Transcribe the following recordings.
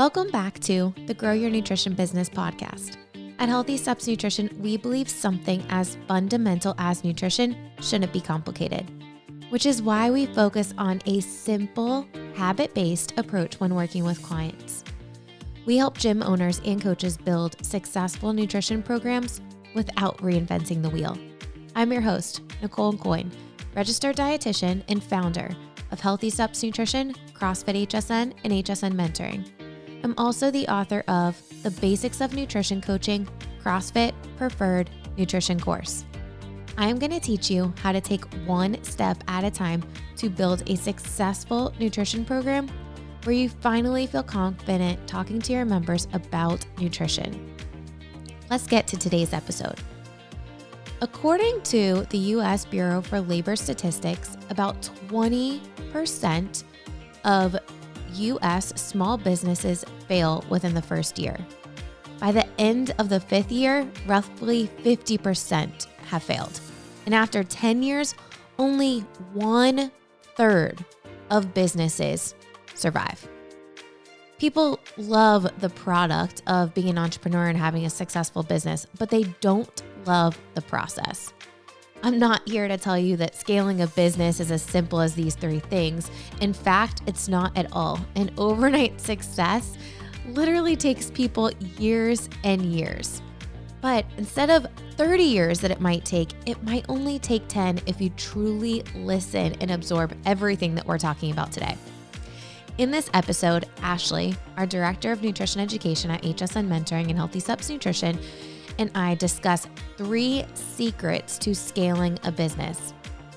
Welcome back to the Grow Your Nutrition Business podcast. At Healthy Steps Nutrition, we believe something as fundamental as nutrition shouldn't be complicated, which is why we focus on a simple, habit-based approach when working with clients. We help gym owners and coaches build successful nutrition programs without reinventing the wheel. I'm your host, Nicole Aucoin, registered dietitian and founder of Healthy Steps Nutrition, CrossFit HSN, and HSN Mentoring. I'm also the author of The Basics of Nutrition Coaching, CrossFit Preferred Nutrition course. I am going to teach you how to take one step at a time to build a successful nutrition program where you finally feel confident talking to your members about nutrition. Let's get to today's episode. According to the U.S. Bureau for Labor Statistics, about 20% of U.S. small businesses fail within the first year. By the end of the fifth year, roughly 50% have failed. And after 10 years, only 1/3 of businesses survive. People love the product of being an entrepreneur and having a successful business, but they don't love the process. I'm not here to tell you that scaling a business is as simple as these three things. In fact, it's not at all. And overnight success literally takes people years and years. But instead of 30 years that it might only take 10 if you truly listen and absorb everything that we're talking about today. In this episode, Ashley, our Director of Nutrition Education at HSN Mentoring and Healthy Steps Nutrition, and I discuss 3 secrets to scaling a business.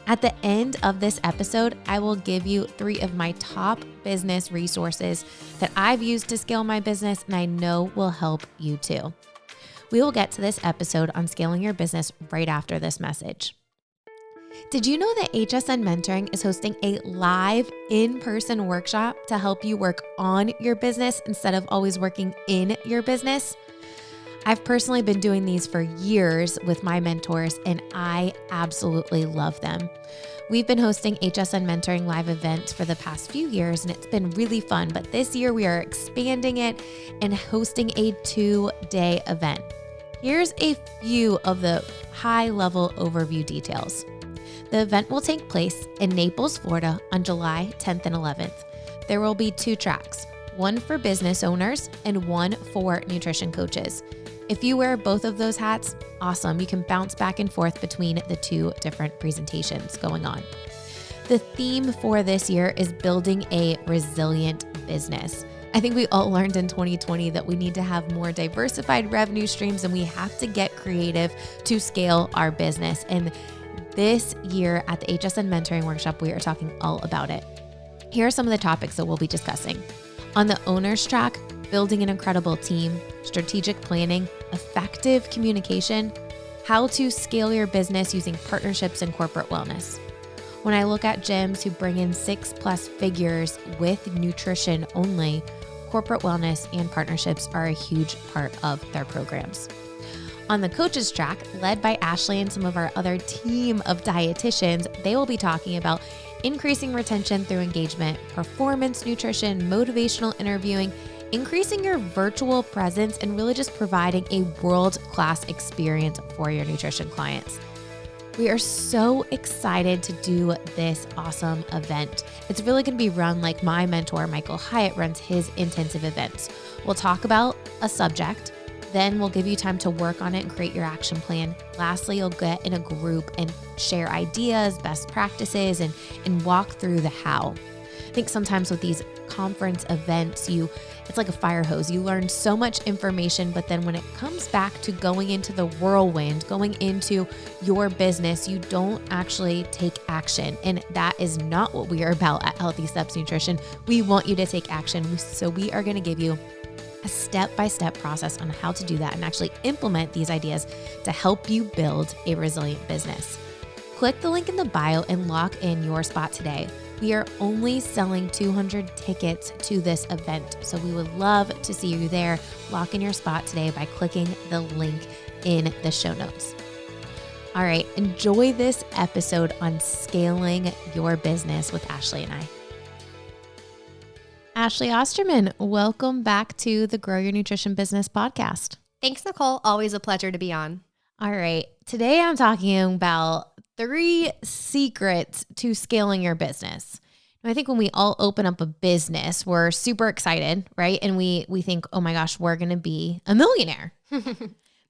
At the end of this episode, I will give you 3 of my top business resources that I've used to scale my business and I know will help you too. We will get to this episode on scaling your business right after this message. Did you know that HSN Mentoring is hosting a live in-person workshop to help you work on your business instead of always working in your business? I've personally been doing these for years with my mentors, and I absolutely love them. We've been hosting HSN Mentoring live events for the past few years, and it's been really fun. But this year we are expanding it and hosting a 2-day event. Here's a few of the high-level overview details. The event will take place in Naples, Florida on July 10th and 11th. There will be 2 tracks, one for business owners and one for nutrition coaches. If you wear both of those hats, awesome. You can bounce back and forth between the 2 different presentations going on. The theme for this year is building a resilient business. I think we all learned in 2020 that we need to have more diversified revenue streams and we have to get creative to scale our business. And this year at the HSN Mentoring Workshop, we are talking all about it. Here are some of the topics that we'll be discussing. On the owner's track, building an incredible team, strategic planning, effective communication, how to scale your business using partnerships and corporate wellness. When I look at gyms who bring in 6+ figures with nutrition only, corporate wellness and partnerships are a huge part of their programs. On the coaches track, led by Ashley and some of our other team of dietitians, they will be talking about increasing retention through engagement, performance nutrition, motivational interviewing, increasing your virtual presence, and really just providing a world-class experience for your nutrition clients. We are so excited to do this awesome event. It's really going to be run like my mentor, Michael Hyatt, runs his intensive events. We'll talk about a subject, then we'll give you time to work on it and create your action plan. Lastly, you'll get in a group and share ideas, best practices, and walk through the how. I think sometimes with these conference events, it's like a fire hose. You learn so much information, but then when it comes back to going into the whirlwind, going into your business, you don't actually take action. And that is not what we are about at Healthy Steps Nutrition. We want you to take action. So we are going to give you a step-by-step process on how to do that and actually implement these ideas to help you build a resilient business. Click the link in the bio and lock in your spot today. We are only selling 200 tickets to this event, so we would love to see you there. Lock in your spot today by clicking the link in the show notes. All right, enjoy this episode on scaling your business with Ashley and I. Ashley Osterman, welcome back to the Grow Your Nutrition Business podcast. Thanks, Nicole. Always a pleasure to be on. All right. Today I'm talking about 3 secrets to scaling your business. I think when we all open up a business, we're super excited, right? And we think, oh my gosh, we're going to be a millionaire.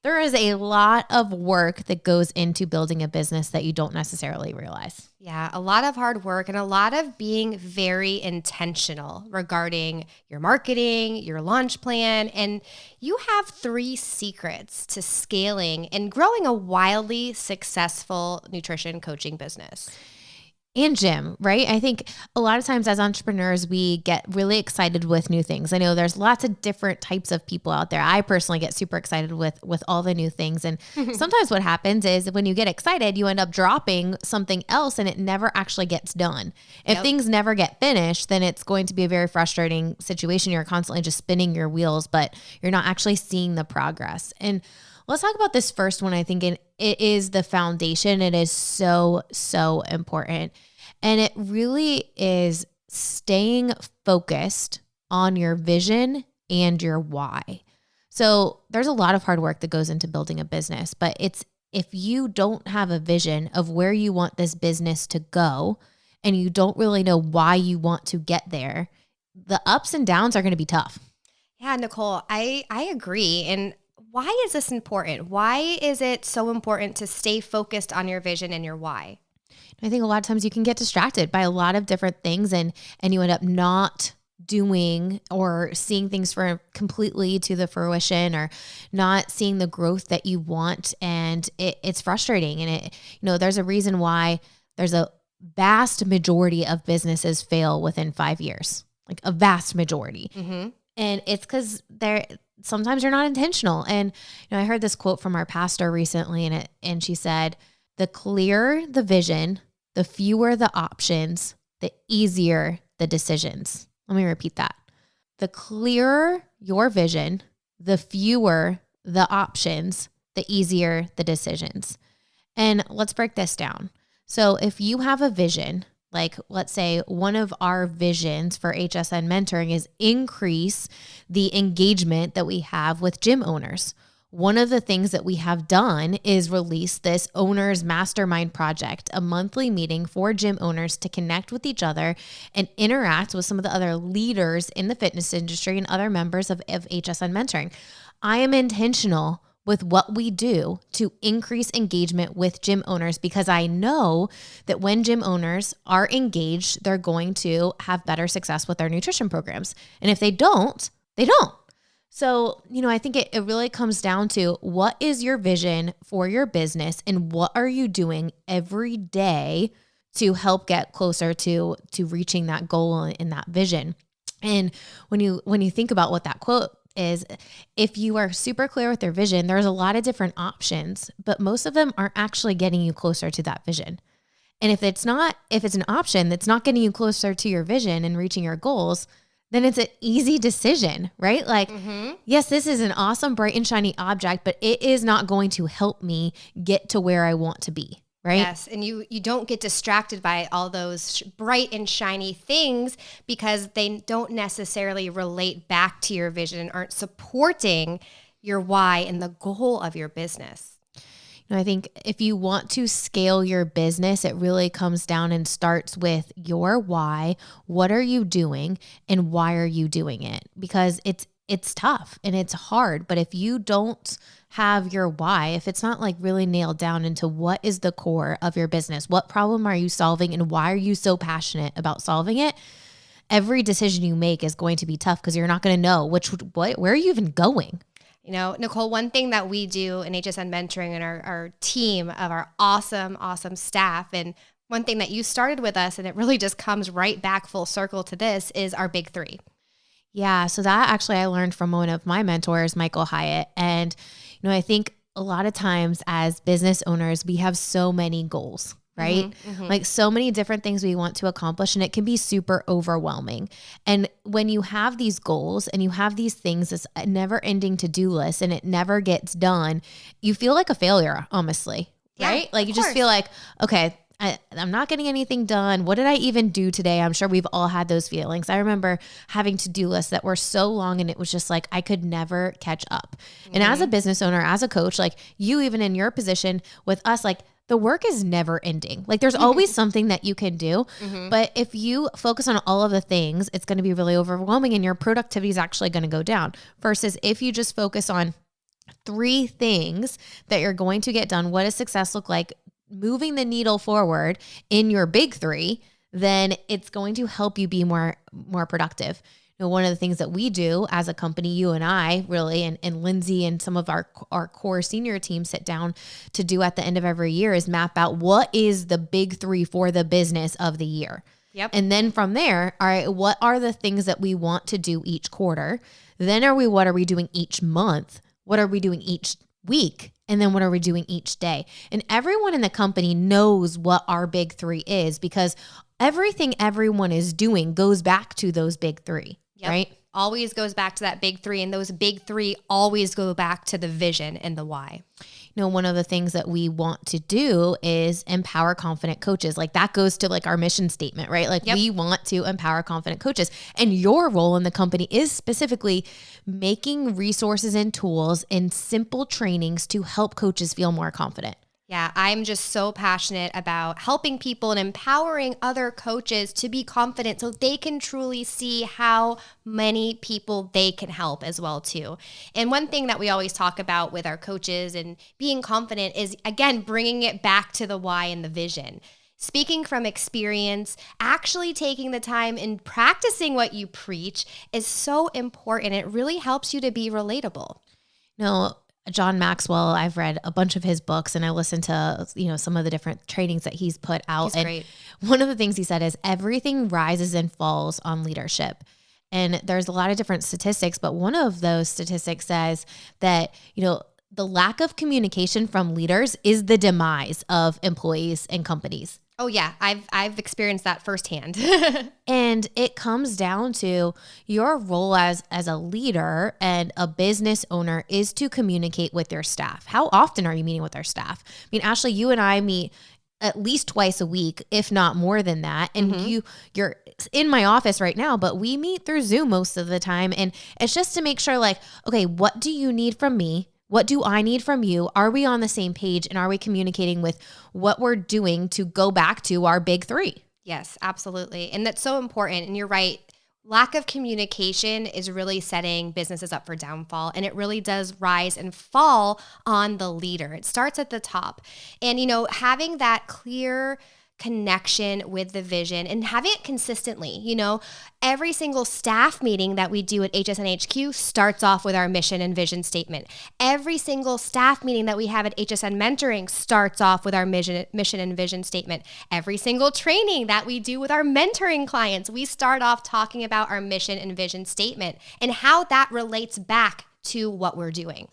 There is a lot of work that goes into building a business that you don't necessarily realize. Yeah, a lot of hard work and a lot of being very intentional regarding your marketing, your launch plan, and you have 3 secrets to scaling and growing a wildly successful nutrition coaching business. And gym, right? I think a lot of times as entrepreneurs, we get really excited with new things. I know there's lots of different types of people out there. I personally get super excited with all the new things. And sometimes what happens is when you get excited, you end up dropping something else and it never actually gets done. If things never get finished, then it's going to be a very frustrating situation. You're constantly just spinning your wheels, but you're not actually seeing the progress. And let's talk about this first one. I think it is the foundation. It is so, so important. And it really is staying focused on your vision and your why. So there's a lot of hard work that goes into building a business, but if you don't have a vision of where you want this business to go and you don't really know why you want to get there, the ups and downs are going to be tough. Yeah, Nicole, I agree. And why is this important? Why is it so important to stay focused on your vision and your why? I think a lot of times you can get distracted by a lot of different things and you end up not doing or seeing things for completely to the fruition or not seeing the growth that you want. And it's frustrating. And there's a reason why there's a vast majority of businesses fail within 5 years, like a vast majority. Mm-hmm. And it's because sometimes you're not intentional. And I heard this quote from our pastor recently, and she said, "The clearer the vision, the fewer the options, the easier the decisions." Let me repeat that. The clearer your vision, the fewer the options, the easier the decisions. And let's break this down. So if you have a vision, like let's say one of our visions for HSN mentoring is increase the engagement that we have with gym owners. One of the things that we have done is release this Owners Mastermind Project, a monthly meeting for gym owners to connect with each other and interact with some of the other leaders in the fitness industry and other members of HSN mentoring. I am intentional with what we do to increase engagement with gym owners because I know that when gym owners are engaged, they're going to have better success with their nutrition programs. And if they don't, they don't. So, I think it really comes down to what is your vision for your business and what are you doing every day to help get closer to reaching that goal and that vision. And when you think about what that quote is, if you are super clear with their vision, there's a lot of different options, but most of them aren't actually getting you closer to that vision. And if it's an option that's not getting you closer to your vision and reaching your goals, then it's an easy decision, right? Like, yes, this is an awesome, bright and shiny object, but it is not going to help me get to where I want to be, right? Yes, and you don't get distracted by all those bright and shiny things because they don't necessarily relate back to your vision and aren't supporting your why and the goal of your business. I think if you want to scale your business, it really comes down and starts with your why. What are you doing and why are you doing it? Because it's tough and it's hard, but if you don't have your why, if it's not like really nailed down into what is the core of your business, what problem are you solving and why are you so passionate about solving it, every decision you make is going to be tough because you're not going to know where are you even going? Nicole, one thing that we do in HSN Mentoring and our team of our awesome staff, and one thing that you started with us, and it really just comes right back full circle to this, is our big 3. Yeah. So that actually I learned from one of my mentors, Michael Hyatt. And, I think a lot of times as business owners, we have so many goals, right? Like so many different things we want to accomplish, and it can be super overwhelming. And when you have these goals and you have these things, this never ending to-do list, and it never gets done, you feel like a failure, honestly, right? Like you just feel like, okay, I'm not getting anything done. What did I even do today? I'm sure we've all had those feelings. I remember having to-do lists that were so long and it was just like, I could never catch up. And as a business owner, as a coach, like you, even in your position with us, like the work is never ending. Like there's always something that you can do. But if you focus on all of the things, it's going to be really overwhelming and your productivity is actually going to go down versus if you just focus on 3 things that you're going to get done. What does success look like? Moving the needle forward in your big 3, then it's going to help you be more productive. You know, one of the things that we do as a company, you and I really, and Lindsay and some of our core senior team sit down to do at the end of every year is map out what is the big 3 for the business of the year. Yep. And then from there, all right, what are the things that we want to do each quarter? Then what are we doing each month? What are we doing each week? And then what are we doing each day? And everyone in the company knows what our big 3 is because everything everyone is doing goes back to those big 3, right? Always goes back to that big 3. And those big 3 always go back to the vision and the why. You know, one of the things that we want to do is empower confident coaches. Like that goes to like our mission statement, right? Like we want to empower confident coaches. And your role in the company is specifically making resources and tools and simple trainings to help coaches feel more confident. Yeah, I'm just so passionate about helping people and empowering other coaches to be confident so they can truly see how many people they can help as well too. And one thing that we always talk about with our coaches and being confident is, again, bringing it back to the why and the vision. Speaking from experience, actually taking the time and practicing what you preach is so important. It really helps you to be relatable. No. John Maxwell, I've read a bunch of his books and I listened to, you know, some of the different trainings that he's put out. He's great. One of the things he said is everything rises and falls on leadership. And there's a lot of different statistics, but one of those statistics says that, you know, the lack of communication from leaders is the demise of employees and companies. Oh yeah, I've experienced that firsthand. And it comes down to your role as a leader and a business owner is to communicate with your staff. How often are you meeting with our staff? I mean, Ashley, you and I meet at least twice a week, if not more than that. And you're in my office right now, but we meet through Zoom most of the time. And it's just to make sure like, okay, what do you need from me? What do I need from you? Are we on the same page and are we communicating with what we're doing to go back to our big 3? Yes, absolutely. And that's so important. And you're right. Lack of communication is really setting businesses up for downfall. And it really does rise and fall on the leader. It starts at the top. And, you know, having that clear connection with the vision and having it consistently, you know, every single staff meeting that we do at HSN HQ starts off with our mission and vision statement. Every single staff meeting that we have at HSN Mentoring starts off with our mission and vision statement. Every single training that we do with our mentoring clients, we start off talking about our mission and vision statement and how that relates back to what we're doing.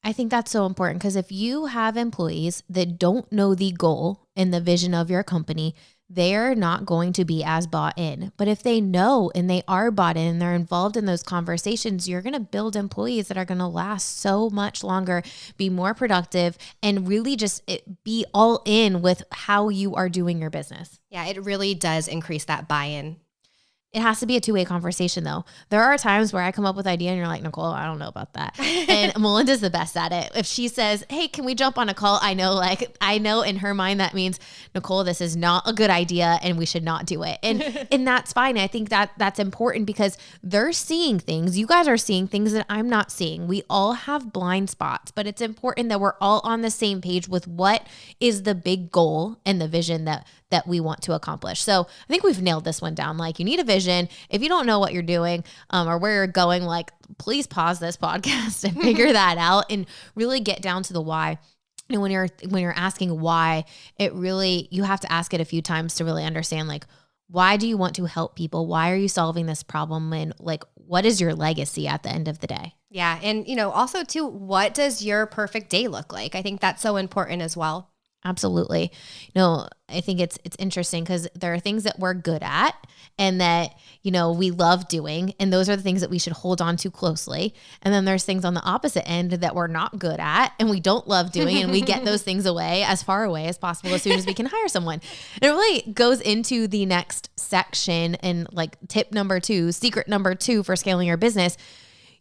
I think that's so important because if you have employees that don't know the goal and the vision of your company, they're not going to be as bought in. But if they know and they are bought in and they're involved in those conversations, you're going to build employees that are going to last so much longer, be more productive, and really just be all in with how you are doing your business. Yeah, it really does increase that buy-in. It has to be a two-way conversation though. There are times where I come up with an idea and you're like, Nicole, I don't know about that. And Melinda's the best at it. If she says, hey, can we jump on a call? I know in her mind that means, Nicole, this is not a good idea and we should not do it. And that's fine. I think that's important because they're seeing things. You guys are seeing things that I'm not seeing. We all have blind spots, but it's important that we're all on the same page with what is the big goal and the vision that we want to accomplish. So I think we've nailed this one down. Like, you need a vision. If you don't know what you're doing or where you're going, like, please pause this podcast and figure that out and really get down to the why. And when you're asking why, it really, you have to ask it a few times to really understand, like, why do you want to help people? Why are you solving this problem? And like, what is your legacy at the end of the day? Yeah. And, also too, what does your perfect day look like? I think that's so important as well. Absolutely. I think it's interesting because there are things that we're good at and that, we love doing. And those are the things that we should hold on to closely. And then there's things on the opposite end that we're not good at and we don't love doing. And we get those things away as far away as possible as soon as we can hire someone. And it really goes into the next section and like tip number 2, secret number 2 for scaling your business.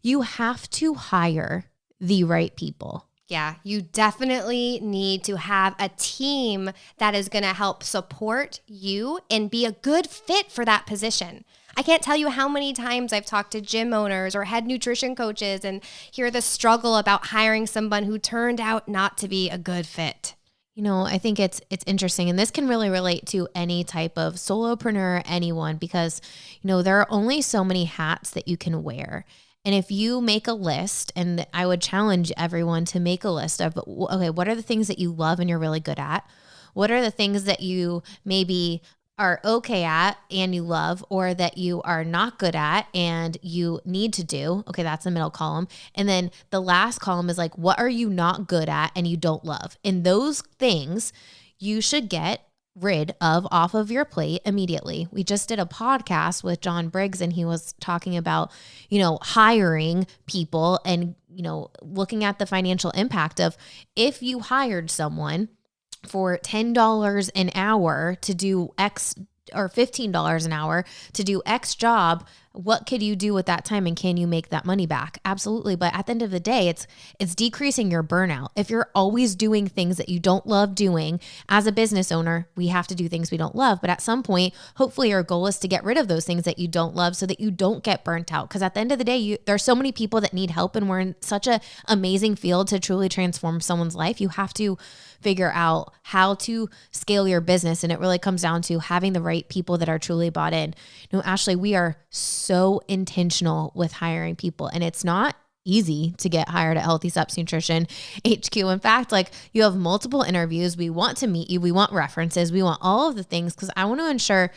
You have to hire the right people. Yeah, you definitely need to have a team that is going to help support you and be a good fit for that position. I can't tell you how many times I've talked to gym owners or head nutrition coaches and hear the struggle about hiring someone who turned out not to be a good fit. I think it's interesting, and this can really relate to any type of solopreneur, anyone, because, there are only so many hats that you can wear. And if you make a list, and I would challenge everyone to make a list of, okay, what are the things that you love and you're really good at? What are the things that you maybe are okay at and you love, or that you are not good at and you need to do? Okay, that's the middle column. And then the last column is like, what are you not good at and you don't love? And those things you should get rid of off of your plate immediately. We just did a podcast with John Briggs and he was talking about, hiring people and, looking at the financial impact of if you hired someone for $10 an hour to do X or $15 an hour to do X job, what could you do with that time and can you make that money back? Absolutely. But at the end of the day, it's decreasing your burnout. If you're always doing things that you don't love doing as a business owner, we have to do things we don't love. But at some point, hopefully your goal is to get rid of those things that you don't love so that you don't get burnt out. Because at the end of the day, there's so many people that need help and we're in such an amazing field to truly transform someone's life. You have to figure out how to scale your business. And it really comes down to having the right people that are truly bought in. Ashley, we are so intentional with hiring people, and it's not easy to get hired at Healthy Steps Nutrition HQ. In fact, you have multiple interviews. We want to meet you. We want references. We want all of the things because I want to ensure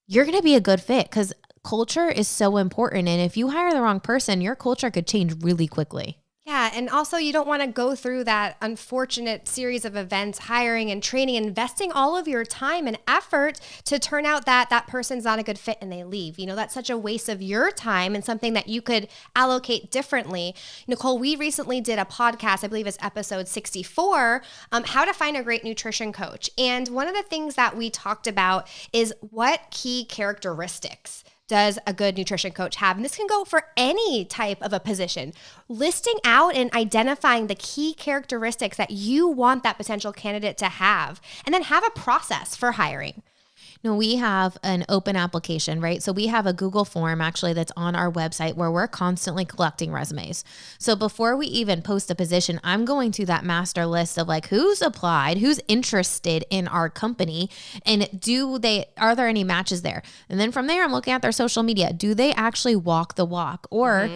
you're going to be a good fit because culture is so important. And if you hire the wrong person, your culture could change really quickly. Yeah. And also you don't want to go through that unfortunate series of events, hiring and training, investing all of your time and effort to turn out that person's not a good fit and they leave. That's such a waste of your time and something that you could allocate differently. Nicole, we recently did a podcast, I believe it's episode 64, how to find a great nutrition coach. And one of the things that we talked about is what key characteristics does a good nutrition coach have? And this can go for any type of a position. Listing out and identifying the key characteristics that you want that potential candidate to have, and then have a process for hiring. No, we have an open application, right? So we have a Google form actually that's on our website where we're constantly collecting resumes. So before we even post a position, I'm going to that master list of who's applied, who's interested in our company, and are there any matches there? And then from there, I'm looking at their social media. Do they actually walk the walk? Or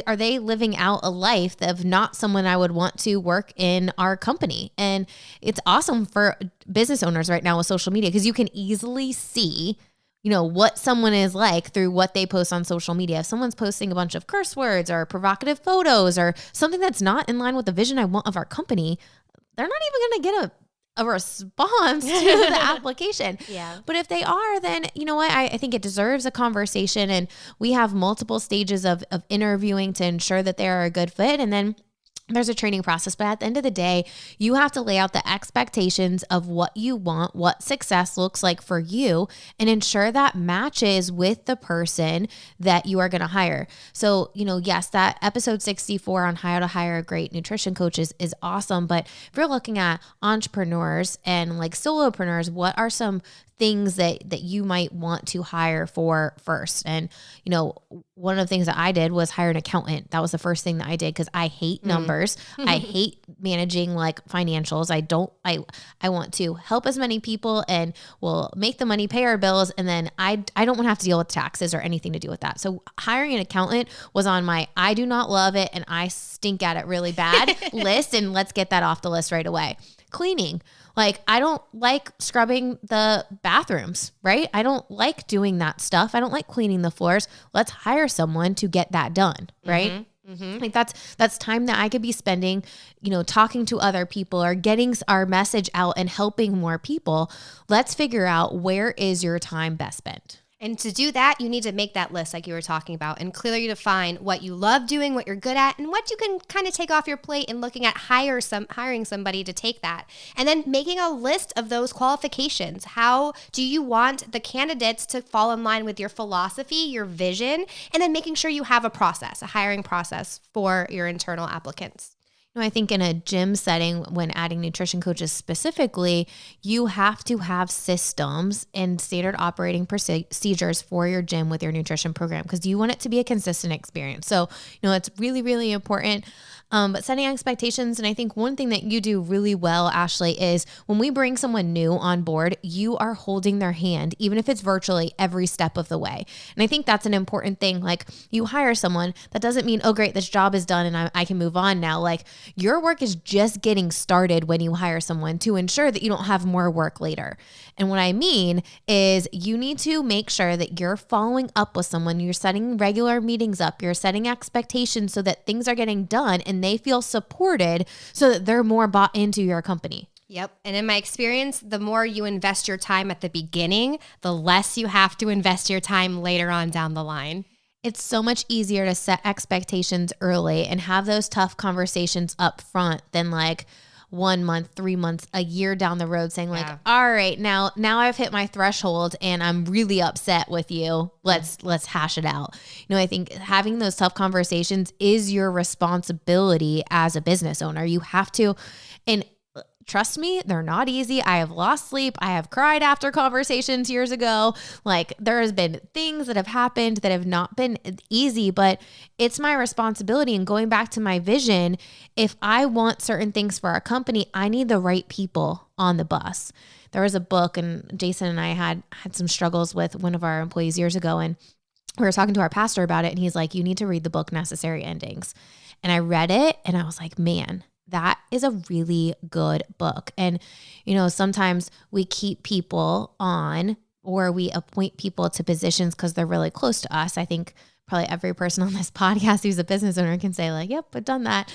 are they living out a life of not someone I would want to work in our company? And it's awesome for business owners right now with social media because you can easily see, what someone is like through what they post on social media. If someone's posting a bunch of curse words or provocative photos or something that's not in line with the vision I want of our company, they're not even going to get a response to the application. Yeah. But if they are, then you know what? I think it deserves a conversation, and we have multiple stages of interviewing to ensure that they are a good fit. And then there's a training process, but at the end of the day, you have to lay out the expectations of what you want, what success looks like for you, and ensure that matches with the person that you are going to hire. So, yes, that episode 64 on how to hire a great nutrition coach is awesome. But if you're looking at entrepreneurs and solopreneurs, what are some things that you might want to hire for first? And, one of the things that I did was hire an accountant. That was the first thing that I did because I hate numbers. I hate managing financials. I want to help as many people and will make the money, pay our bills. And then I don't want to have to deal with taxes or anything to do with that. So hiring an accountant was on my, I do not love it and I stink at it really bad list. And let's get that off the list right away. Cleaning. I don't like scrubbing the bathrooms, right? I don't like doing that stuff. I don't like cleaning the floors. Let's hire someone to get that done, right? Like that's time that I could be spending, talking to other people or getting our message out and helping more people. Let's figure out, where is your time best spent? And to do that, you need to make that list like you were talking about and clearly define what you love doing, what you're good at, and what you can kind of take off your plate and looking at hiring somebody to take that. And then making a list of those qualifications. How do you want the candidates to fall in line with your philosophy, your vision, and then making sure you have a process, a hiring process for your internal applicants. I think in a gym setting, when adding nutrition coaches specifically, you have to have systems and standard operating procedures for your gym with your nutrition program, because you want it to be a consistent experience. So, it's really, really important. But setting expectations. And I think one thing that you do really well, Ashley, is when we bring someone new on board, you are holding their hand, even if it's virtually, every step of the way. And I think that's an important thing. Like, you hire someone, that doesn't mean, oh, great, this job is done and I can move on now. Like, your work is just getting started when you hire someone, to ensure that you don't have more work later. And what I mean is, you need to make sure that you're following up with someone, you're setting regular meetings up, you're setting expectations so that things are getting done and they feel supported, so that they're more bought into your company. Yep. And in my experience, the more you invest your time at the beginning, the less you have to invest your time later on down the line. It's so much easier to set expectations early and have those tough conversations up front than like 1 month, 3 months, a year down the road saying like, all right, now I've hit my threshold and I'm really upset with you. Let's hash it out. I think having those tough conversations is your responsibility as a business owner. You have to, and trust me, they're not easy. I have lost sleep. I have cried after conversations years ago. Like, there has been things that have happened that have not been easy, but it's my responsibility. And going back to my vision, if I want certain things for our company, I need the right people on the bus. There was a book, and Jason and I had some struggles with one of our employees years ago, and we were talking to our pastor about it, and he's like, you need to read the book Necessary Endings. And I read it and I was like, man, that is a really good book. And, sometimes we keep people on, or we appoint people to positions because they're really close to us. I think probably every person on this podcast who's a business owner can say like, yep, I've done that.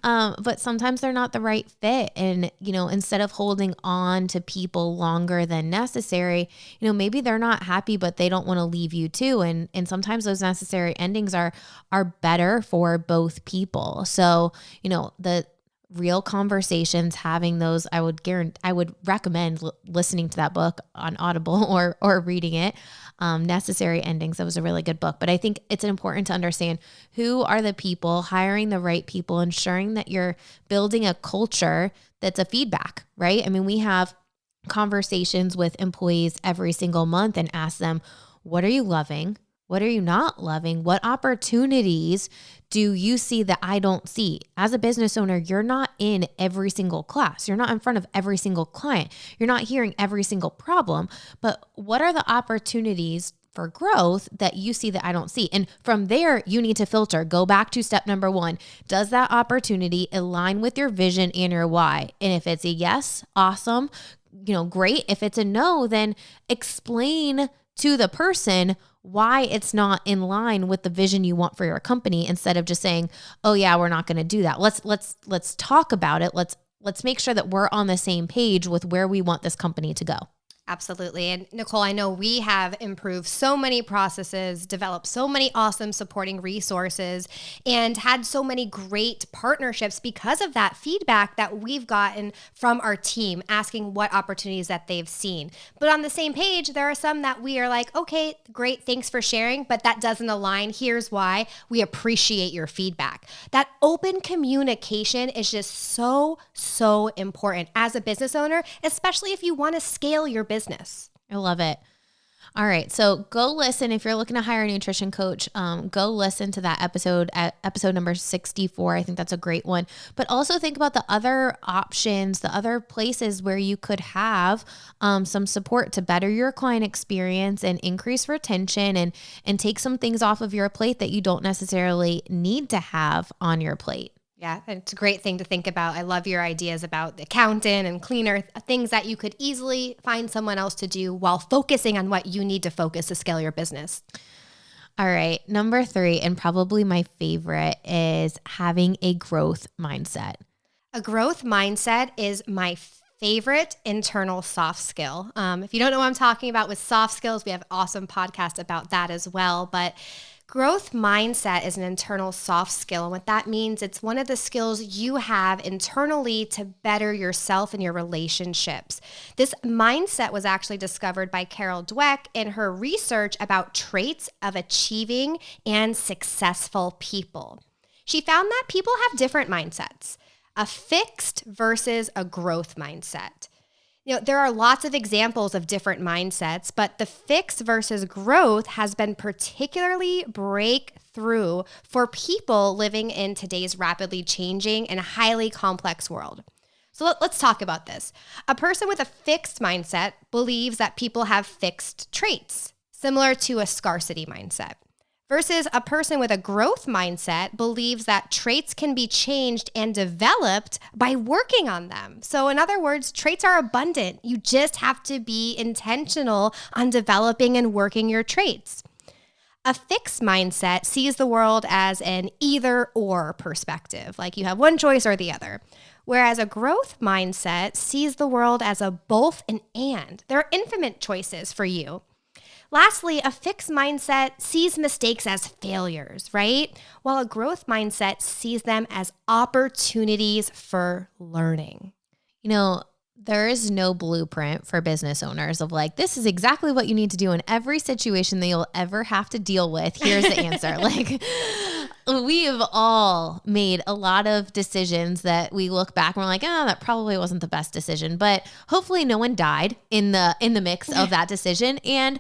But sometimes they're not the right fit. And, instead of holding on to people longer than necessary, maybe they're not happy, but they don't want to leave you too. And sometimes those necessary endings are better for both people. So, the real conversations, having those, I would recommend listening to that book on Audible or reading it. Necessary Endings. That was a really good book. But I think it's important to understand who are the people, hiring the right people, ensuring that you're building a culture that's a feedback, right? I mean, we have conversations with employees every single month and ask them, what are you loving? What are you not loving? What opportunities do you see that I don't see? As a business owner, you're not in every single class. You're not in front of every single client. You're not hearing every single problem. But what are the opportunities for growth that you see that I don't see? And from there, you need to filter. Go back to step number 1. Does that opportunity align with your vision and your why? And if it's a yes, awesome, great. If it's a no, then explain to the person why it's not in line with the vision you want for your company, instead of just saying, oh yeah, we're not going to do that. Let's talk about it. Let's make sure that we're on the same page with where we want this company to go. Absolutely. And Nicole, I know we have improved so many processes, developed so many awesome supporting resources, and had so many great partnerships because of that feedback that we've gotten from our team, asking what opportunities that they've seen. But on the same page, there are some that we are like, okay, great, thanks for sharing, but that doesn't align. Here's why. We appreciate your feedback. That open communication is just so important as a business owner, especially if you want to scale your business. I love it. All right. So go listen. If you're looking to hire a nutrition coach, go listen to that episode at episode number 64. I think that's a great one. But also think about the other options, the other places where you could have some support to better your client experience and increase retention and take some things off of your plate that you don't necessarily need to have on your plate. Yeah, it's a great thing to think about. I love your ideas about the accountant and cleaner, things that you could easily find someone else to do while focusing on what you need to focus to scale your business. All right. Number 3, and probably my favorite, is having a growth mindset. A growth mindset is my favorite internal soft skill. If you don't know what I'm talking about with soft skills, we have an awesome podcast about that as well. But growth mindset is an internal soft skill. And what that means, it's one of the skills you have internally to better yourself and your relationships. This mindset was actually discovered by Carol Dweck in her research about traits of achieving and successful people. She found that people have different mindsets, a fixed versus a growth mindset. There are lots of examples of different mindsets, but the fixed versus growth has been particularly breakthrough for people living in today's rapidly changing and highly complex world. So let's talk about this. A person with a fixed mindset believes that people have fixed traits, similar to a scarcity mindset. Versus a person with a growth mindset believes that traits can be changed and developed by working on them. So in other words, traits are abundant. You just have to be intentional on developing and working your traits. A fixed mindset sees the world as an either or perspective, like you have one choice or the other. Whereas a growth mindset sees the world as a both and. There are infinite choices for you. Lastly, a fixed mindset sees mistakes as failures, right? While a growth mindset sees them as opportunities for learning. There is no blueprint for business owners of like, this is exactly what you need to do in every situation that you'll ever have to deal with. Here's the answer. We have all made a lot of decisions that we look back and we're like, that probably wasn't the best decision, but hopefully no one died in the mix of that decision. And,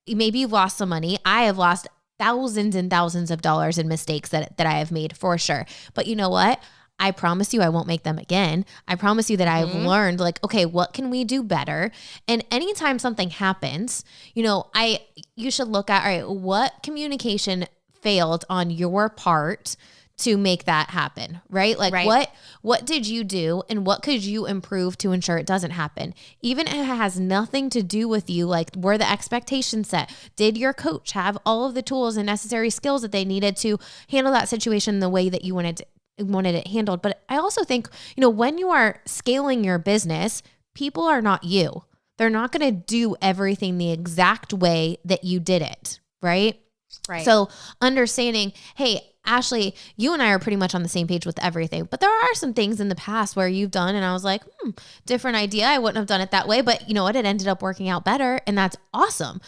maybe you've lost some money. I have lost thousands and thousands of dollars in mistakes that I have made for sure. But you know what? I promise you I won't make them again. I promise you that I've learned okay, what can we do better? And anytime something happens, you should look at, all right, what communication failed on your part to make that happen, right? Right. What did you do and what could you improve to ensure it doesn't happen? Even if it has nothing to do with you, were the expectations set? Did your coach have all of the tools and necessary skills that they needed to handle that situation the way that you wanted it handled? But I also think, when you are scaling your business, people are not you. They're not going to do everything the exact way that you did it, right? Right. So understanding, hey, Ashley, you and I are pretty much on the same page with everything, but there are some things in the past where you've done and I was like, different idea. I wouldn't have done it that way, but you know what? It ended up working out better and that's awesome.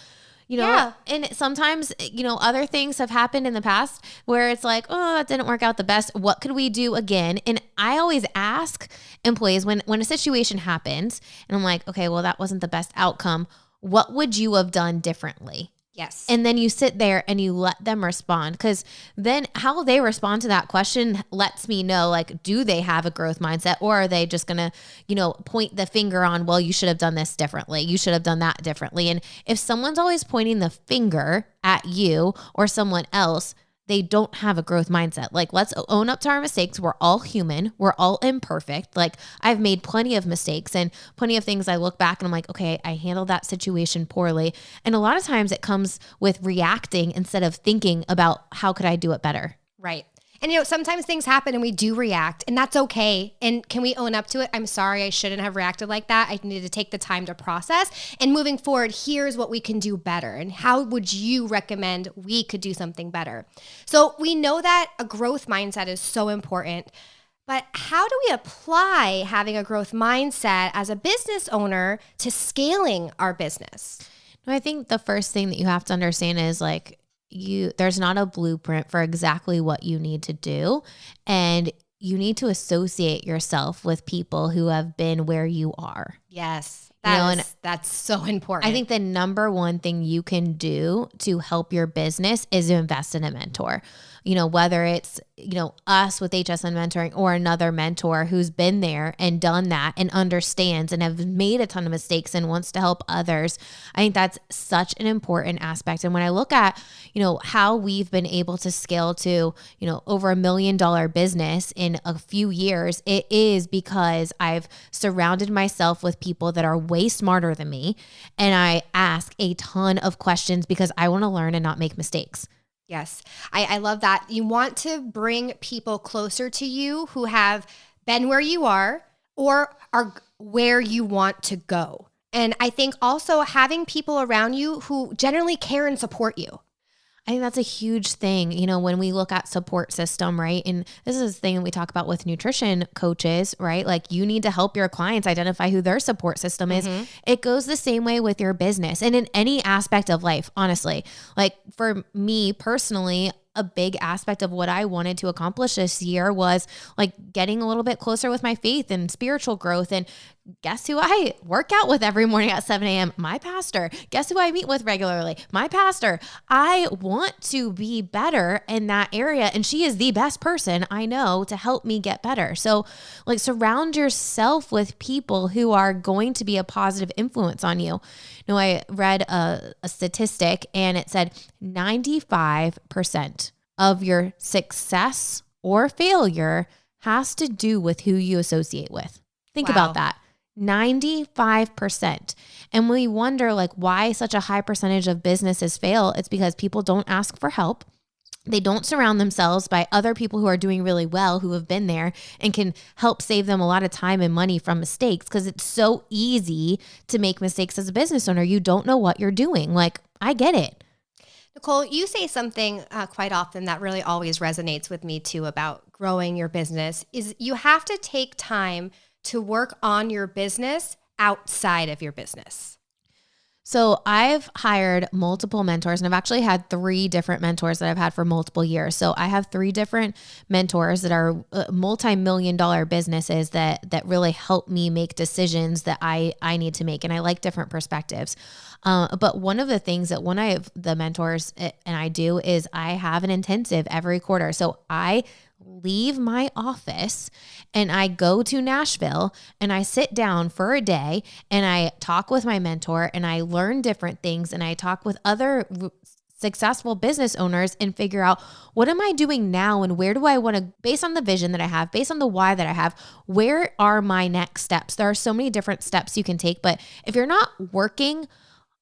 Yeah. And sometimes, other things have happened in the past where it's like, it didn't work out the best. What could we do again? And I always ask employees when a situation happens and I'm like, okay, well, that wasn't the best outcome. What would you have done differently? Yes. And then you sit there and you let them respond, because then how they respond to that question lets me know, do they have a growth mindset, or are they just going to, point the finger on, well, you should have done this differently. You should have done that differently. And if someone's always pointing the finger at you or someone else, they don't have a growth mindset. Let's own up to our mistakes. We're all human. We're all imperfect. I've made plenty of mistakes and plenty of things I look back and I'm like, okay, I handled that situation poorly. And a lot of times it comes with reacting instead of thinking about how could I do it better. Right. And sometimes things happen and we do react, and that's okay. And can we own up to it? I'm sorry, I shouldn't have reacted like that. I needed to take the time to process. And moving forward, here's what we can do better. And how would you recommend we could do something better? So we know that a growth mindset is so important, but how do we apply having a growth mindset as a business owner to scaling our business? I think the first thing that you have to understand is there's not a blueprint for exactly what you need to do. And you need to associate yourself with people who have been where you are. Yes. That's so important. I think the number one thing you can do to help your business is invest in a mentor. whether it's, us with HSN mentoring or another mentor who's been there and done that and understands and have made a ton of mistakes and wants to help others. I think that's such an important aspect. And when I look at, how we've been able to scale to, over $1 million business in a few years, it is because I've surrounded myself with people that are way smarter than me. And I ask a ton of questions because I want to learn and not make mistakes. Yes. I love that. You want to bring people closer to you who have been where you are or are where you want to go. And I think also having people around you who generally care and support you. I think that's a huge thing, when we look at support system, right? And this is the thing we talk about with nutrition coaches, right? Like you need to help your clients identify who their support system is. It goes the same way with your business and in any aspect of life, honestly. Like for me personally, a big aspect of what I wanted to accomplish this year was like getting a little bit closer with my faith and spiritual growth. And guess who I work out with every morning at 7 a.m.? My pastor. Guess who I meet with regularly? My pastor. I want to be better in that area. And she is the best person I know to help me get better. So like surround yourself with people who are going to be a positive influence on you. I read a statistic and it said 95% of your success or failure has to do with who you associate with. Think about that. 95%. And we wonder like why such a high percentage of businesses fail. It's because people don't ask for help. They don't surround themselves by other people who are doing really well, who have been there and can help save them a lot of time and money from mistakes, because it's so easy to make mistakes as a business owner. You don't know what you're doing. Like, I get it. Nicole, you say something quite often that really always resonates with me too about growing your business is you have to take time to work on your business outside of your business. So I've hired multiple mentors, and I've actually had 3 different mentors that I've had for multiple years. So I have 3 different mentors that are multi-million-dollar businesses that really help me make decisions that I need to make. And I like different perspectives. But one of the things that one of the mentors and I do is I have an intensive every quarter. So I leave my office and I go to Nashville and I sit down for a day and I talk with my mentor and I learn different things and I talk with other successful business owners and figure out what am I doing now and where do I want to, based on the vision that I have, based on the why that I have, where are my next steps? There are so many different steps you can take, but if you're not working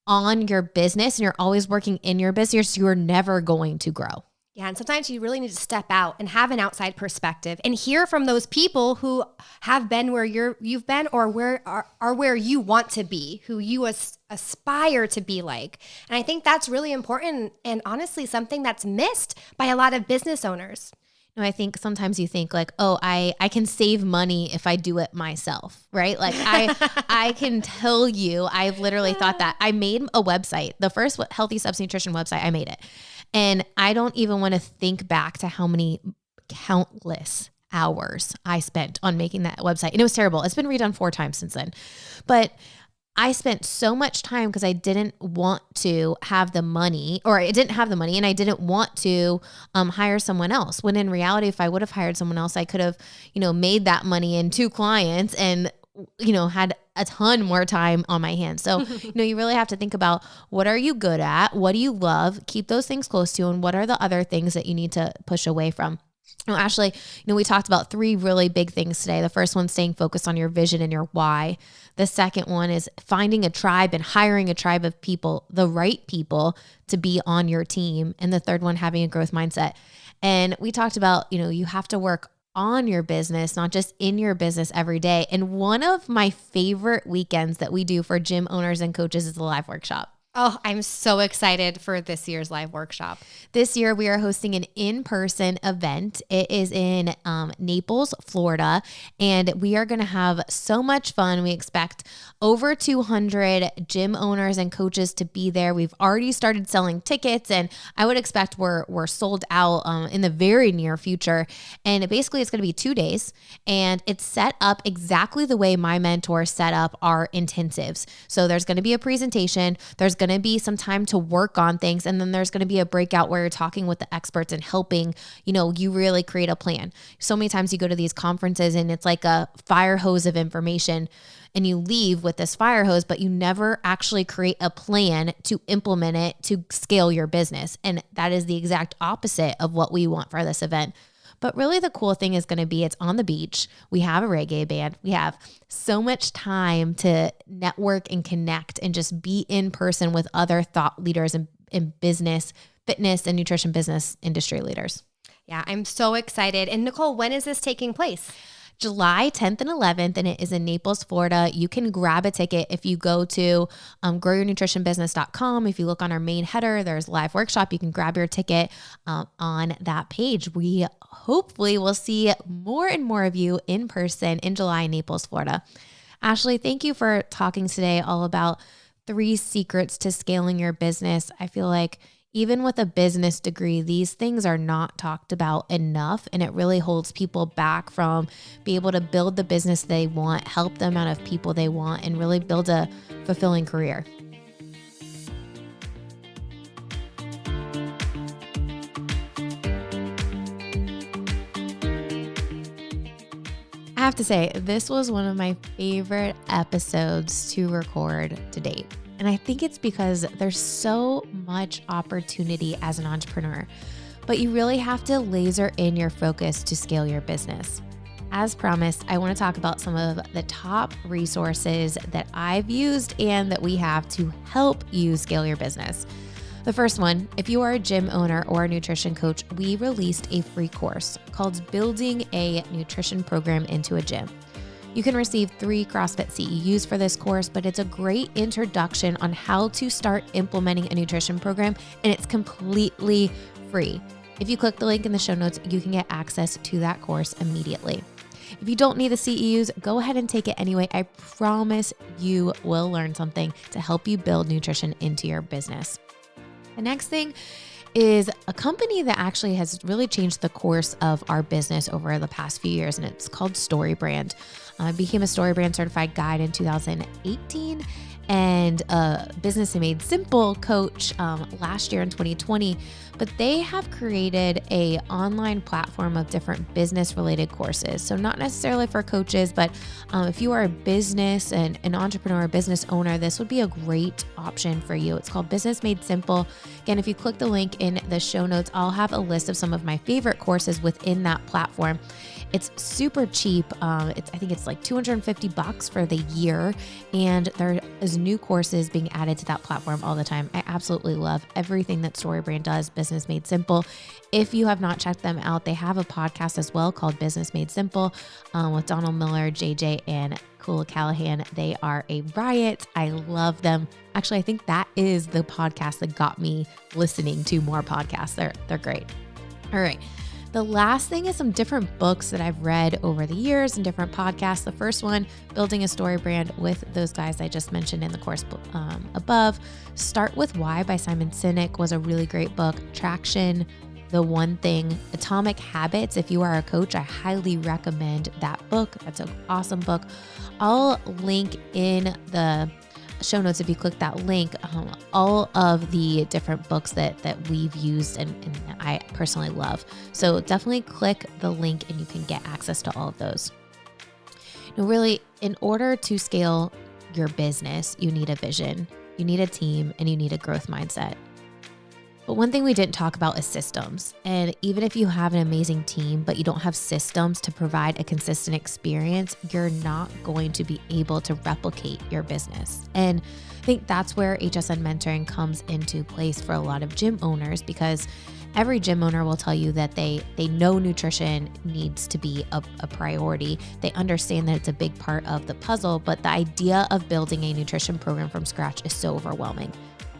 on your business and you're always working in your business, you're never going to grow. Yeah, and sometimes you really need to step out and have an outside perspective and hear from those people who have been where you've been or where you want to be, who you aspire to be like. And I think that's really important and honestly something that's missed by a lot of business owners. I think sometimes you think like, oh, I can save money if I do it myself, right? Like I can tell you, I've literally thought that. I made a website, the first Healthy Subs Nutrition website, I made it. And I don't even want to think back to how many countless hours I spent on making that website. And it was terrible. It's been redone 4 times since then. But I spent so much time because I didn't want to have the money, or I didn't have the money and I didn't want to hire someone else. When in reality, if I would have hired someone else, I could have, made that money in 2 clients and, had a ton more time on my hands. So, you really have to think about what are you good at? What do you love? Keep those things close to you. And what are the other things that you need to push away from? Ashley, we talked about 3 really big things today. The first one, staying focused on your vision and your why. The second one is finding a tribe and hiring a tribe of people, the right people to be on your team. And the third one, having a growth mindset. And we talked about, you have to work on your business, not just in your business every day. And one of my favorite weekends that we do for gym owners and coaches is the live workshop. Oh, I'm so excited for this year's live workshop. This year, we are hosting an in-person event. It is in Naples, Florida, and we are going to have so much fun. We expect over 200 gym owners and coaches to be there. We've already started selling tickets, and I would expect we're sold out in the very near future. And basically, it's going to be 2 days, and it's set up exactly the way my mentor set up our intensives. So there's going to be a presentation. There's going going to be some time to work on things. And then there's going to be a breakout where you're talking with the experts and helping, you really create a plan. So many times you go to these conferences and it's like a fire hose of information and you leave with this fire hose, but you never actually create a plan to implement it to scale your business. And that is the exact opposite of what we want for this event. But really the cool thing is going to be it's on the beach. We have a reggae band. We have so much time to network and connect and just be in person with other thought leaders in business, fitness, and nutrition business industry leaders. Yeah, I'm so excited. And Nicole, when is this taking place? July 10th and 11th, and it is in Naples, Florida. You can grab a ticket if you go to growyournutritionbusiness.com. If you look on our main header, there's live workshop. You can grab your ticket on that page. We hopefully will see more and more of you in person in July in Naples, Florida. Ashley, thank you for talking today all about 3 secrets to scaling your business. I feel like even with a business degree, these things are not talked about enough, and it really holds people back from being able to build the business they want, help the amount of people they want, and really build a fulfilling career. I have to say, this was one of my favorite episodes to record to date. And I think it's because there's so much opportunity as an entrepreneur, but you really have to laser in your focus to scale your business. As promised, I want to talk about some of the top resources that I've used and that we have to help you scale your business. The first one, if you are a gym owner or a nutrition coach, we released a free course called Building a Nutrition Program into a Gym. You can receive 3 CrossFit CEUs for this course, but it's a great introduction on how to start implementing a nutrition program, and it's completely free. If you click the link in the show notes, you can get access to that course immediately. If you don't need the CEUs, go ahead and take it anyway. I promise you will learn something to help you build nutrition into your business. The next thing is a company that actually has really changed the course of our business over the past few years, and it's called StoryBrand. I became a StoryBrand certified guide in 2018 and a Business Made Simple coach last year in 2020. But they have created a online platform of different business related courses. So not necessarily for coaches, but if you are a business and an entrepreneur, a business owner, this would be a great option for you. It's called Business Made Simple. Again, if you click the link in the show notes, I'll have a list of some of my favorite courses within that platform. It's super cheap. I think it's like $250 for the year. And there is new courses being added to that platform all the time. I absolutely love everything that StoryBrand does, Business Made Simple. If you have not checked them out, they have a podcast as well called Business Made Simple with Donald Miller, JJ, and Cool Callahan. They are a riot. I love them. Actually, I think that is the podcast that got me listening to more podcasts. They're great. All right. The last thing is some different books that I've read over the years and different podcasts. The first one, Building a Story Brand with those guys I just mentioned in the course above. Start with Why by Simon Sinek was a really great book. Traction, The One Thing, Atomic Habits. If you are a coach, I highly recommend that book. That's an awesome book. I'll link in the show notes, if you click that link, all of the different books that we've used and I personally love. So definitely click the link and you can get access to all of those. Really, in order to scale your business, you need a vision, you need a team, and you need a growth mindset. But one thing we didn't talk about is systems. And even if you have an amazing team, but you don't have systems to provide a consistent experience, you're not going to be able to replicate your business. And I think that's where HSN mentoring comes into place for a lot of gym owners, because every gym owner will tell you that they know nutrition needs to be a priority. They understand that it's a big part of the puzzle, but the idea of building a nutrition program from scratch is so overwhelming.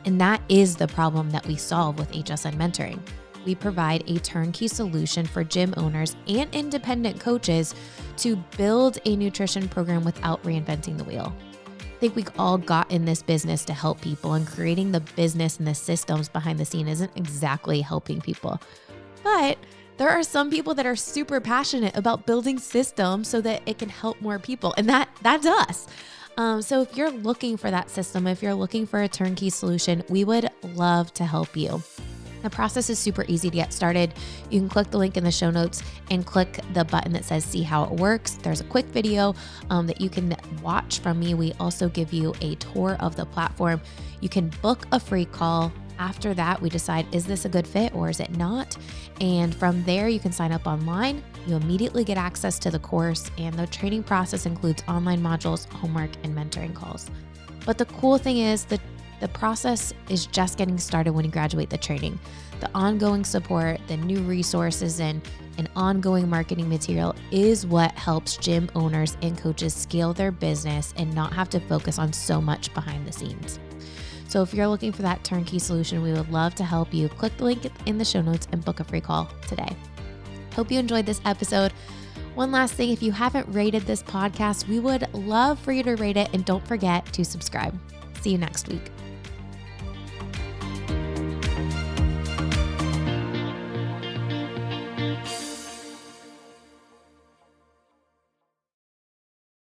And that is the problem that we solve with HSN Mentoring. We provide a turnkey solution for gym owners and independent coaches to build a nutrition program without reinventing the wheel. I think we all got in this business to help people, and creating the business and the systems behind the scene isn't exactly helping people. But there are some people that are super passionate about building systems so that it can help more people. And that's us. So if you're looking for that system, if you're looking for a turnkey solution, we would love to help you. The process is super easy to get started. You can click the link in the show notes and click the button that says see how it works. There's a quick video that you can watch from me. We also give you a tour of the platform. You can book a free call. After that, we decide, is this a good fit or is it not? And from there, you can sign up online. You immediately get access to the course, and the training process includes online modules, homework, and mentoring calls. But the cool thing is that the process is just getting started when you graduate the training. The ongoing support, the new resources, and ongoing marketing material is what helps gym owners and coaches scale their business and not have to focus on so much behind the scenes. So if you're looking for that turnkey solution, we would love to help you. Click the link in the show notes and book a free call today. Hope you enjoyed this episode. One last thing, if you haven't rated this podcast, we would love for you to rate it, and don't forget to subscribe. See you next week.